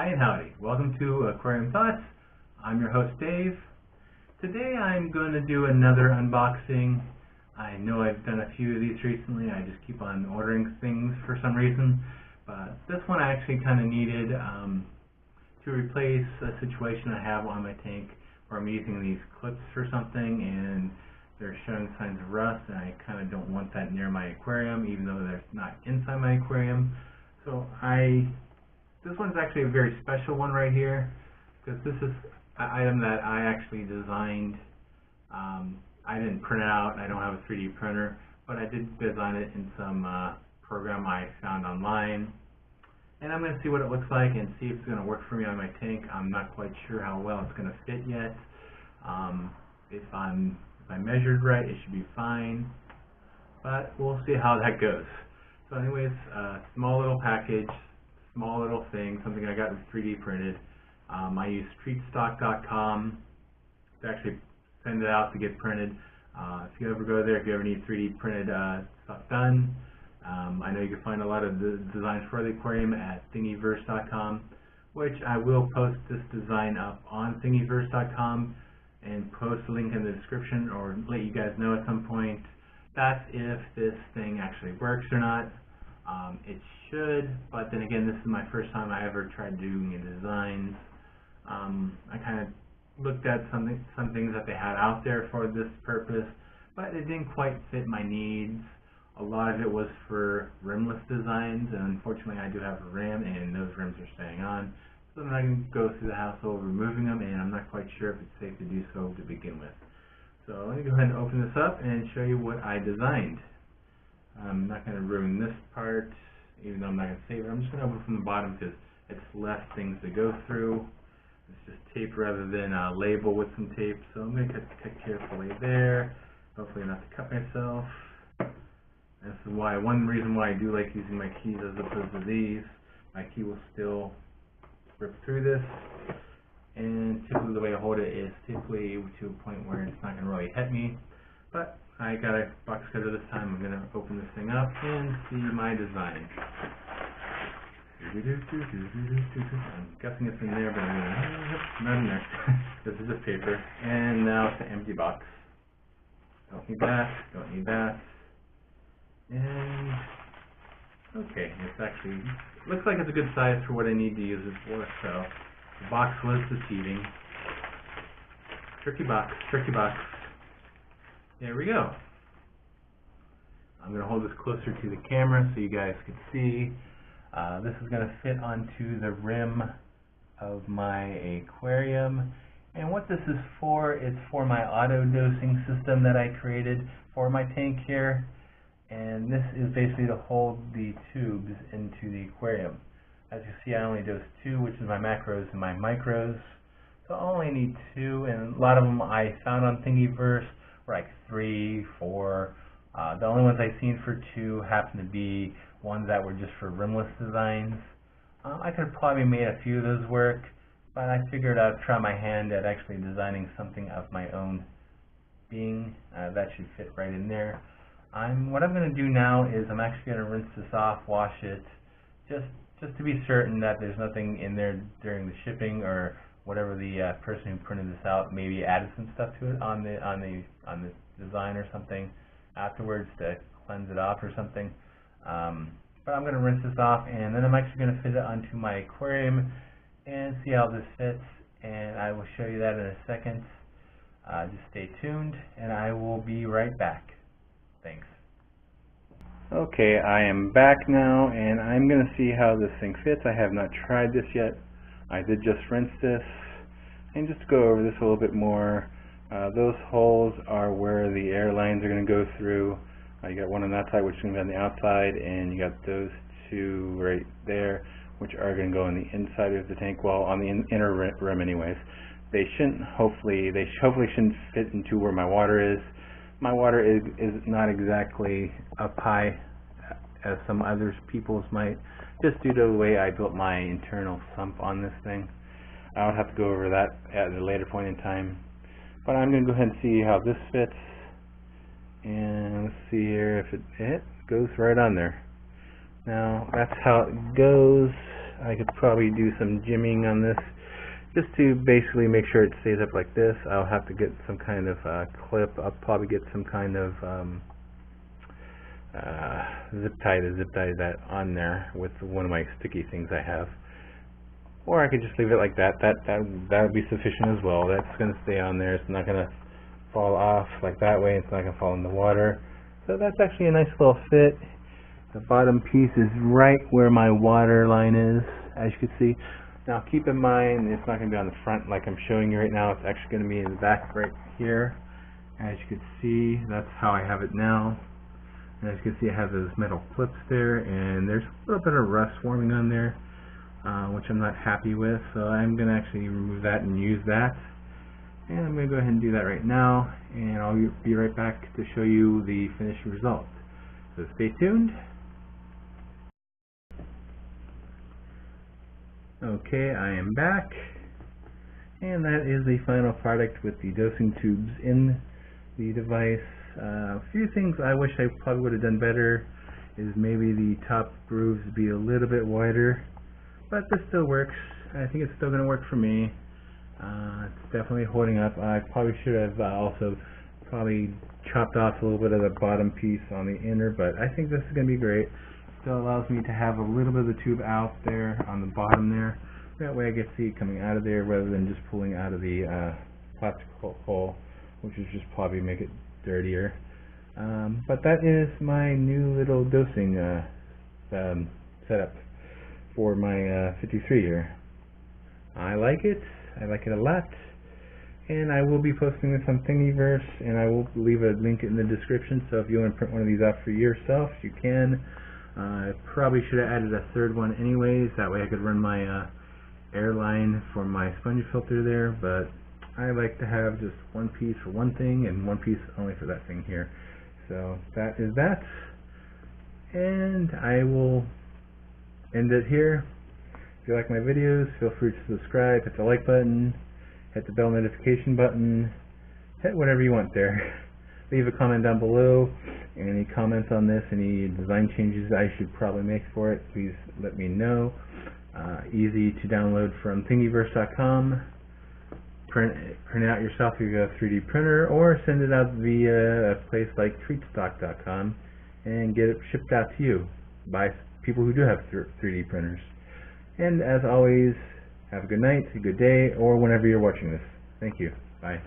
Hi and howdy. Welcome to Aquarium Thoughts. I'm your host Dave. Today I'm going to do another unboxing. I know I've done a few of these recently. I just keep on ordering things for some reason. But this one I actually kind of needed to replace a situation I have on my tank where I'm using these clips for something and they're showing signs of rust, and I kind of don't want that near my aquarium even though they're not inside my aquarium. So this one's actually a very special one right here, because this is an item that I actually designed. I didn't print it out, I don't have a 3D printer, but I did design it in some program I found online. And I'm going to see what it looks like and see if it's going to work for me on my tank. I'm not quite sure how well it's going to fit yet. If I measured right, it should be fine, but we'll see how that goes. So anyways, small little package, small little thing, something I got 3D printed. I use treatstock.com to actually send it out to get printed. If you ever go there, if you ever need 3D printed stuff done, I know you can find a lot of the designs for the aquarium at thingiverse.com, which I will post this design up on thingiverse.com and post a link in the description, or let you guys know at some point. That's if this thing actually works or not. It should, but then again, this is my first time I ever tried doing designs. I kind of looked at some things that they had out there for this purpose, but it didn't quite fit my needs. A lot of it was for rimless designs, and unfortunately I do have a rim, and those rims are staying on. So I'm not going to go through the hassle of removing them, and I'm not quite sure if it's safe to do so to begin with. So let me go ahead and open this up and show you what I designed. I'm not going to ruin this part, even though I'm not going to save it. I'm just going to open it from the bottom because it's less things to go through. It's just tape rather than a label with some tape. So I'm going to cut carefully there, hopefully not to cut myself. This is why, one reason why I do like using my keys as opposed to these. My key will still rip through this, and typically the way I hold it is typically to a point where it's not going to really hit me. But I got a box cutter this time. I'm going to open this thing up and see my design. I'm guessing it's in there, but not in there. This is just paper. And now it's an empty box. Don't need that, don't need that. And okay, it's actually, looks like it's a good size for what I need to use it for, so the box was deceiving. Tricky box, tricky box. There we go. I'm going to hold this closer to the camera so you guys can see. This is going to fit onto the rim of my aquarium. And what this is for, it's for my auto-dosing system that I created for my tank here. And this is basically to hold the tubes into the aquarium. As you see, I only dose 2, which is my macros and my micros. So I only need 2, and a lot of them I found on Thingiverse were like 3, 4. The only ones I've seen for 2 happen to be ones that were just for rimless designs. I could have probably made a few of those work, but I figured I'd try my hand at actually designing something of my own being. That should fit right in there. What I'm going to do now is I'm actually going to rinse this off, wash it, just to be certain that there's nothing in there during the shipping, or whatever the person who printed this out maybe added some stuff to it on the design or something afterwards to cleanse it off or something. But I'm going to rinse this off, and then I'm actually going to fit it onto my aquarium and see how this fits, and I will show you that in a second. Just stay tuned, and I will be right back. Thanks. Okay, I am back now, and I'm going to see how this thing fits. I have not tried this yet. I did just rinse this, and just to go over this a little bit more, those holes are where the air lines are going to go through. You got one on that side, which is going to be on the outside, and you got those 2 right there, which are going to go on the inside of the tank, well, on the inner rim anyways. They hopefully shouldn't fit into where my water is. My water is not exactly up high as some other people's might, just due to the way I built my internal sump on this thing. I'll have to go over that at a later point in time. But I'm going to go ahead and see how this fits. And let's see here if it goes right on there. Now, that's how it goes. I could probably do some jimming on this just to basically make sure it stays up like this. I'll have to get some kind of clip. I'll probably get some kind of zip tie that on there with one of my sticky things I have. Or I could just leave it like that. That would be sufficient as well. That's going to stay on there. It's not going to fall off like that way. It's not going to fall in the water. So that's actually a nice little fit. The bottom piece is right where my water line is, as you can see. Now keep in mind, it's not going to be on the front like I'm showing you right now. It's actually going to be in the back right here. As you can see, that's how I have it now. And as you can see, it has those metal clips there, and there's a little bit of rust forming on there, which I'm not happy with. So I'm going to actually remove that and use that. And I'm going to go ahead and do that right now, and I'll be right back to show you the finished result. So stay tuned. Okay, I am back, and that is the final product with the dosing tubes in the device. A few things I wish I probably would have done better is maybe the top grooves be a little bit wider, but this still works. I think it's still going to work for me. It's definitely holding up. I probably should have also probably chopped off a little bit of the bottom piece on the inner, but I think this is going to be great. Still allows me to have a little bit of the tube out there on the bottom there. That way I get to see it coming out of there rather than just pulling out of the plastic hole, which is just probably make it dirtier. But that is my new little dosing setup for my 53 here. I like it. I like it a lot. And I will be posting this on Thingiverse, and I will leave a link in the description, so if you want to print one of these out for yourself, you can. I probably should have added a third one anyways, that way I could run my airline for my sponge filter there, but I like to have just one piece for one thing and one piece only for that thing here. So that is that, and I will end it here. If you like my videos, feel free to subscribe, hit the like button, hit the bell notification button, hit whatever you want there. Leave a comment down below. Any comments on this, any design changes I should probably make for it, please let me know. Easy to download from thingiverse.com. Print it out yourself if you have a 3D printer, or send it out via a place like treatstock.com and get it shipped out to you by people who do have 3D printers. And as always, have a good night, a good day, or whenever you're watching this. Thank you. Bye.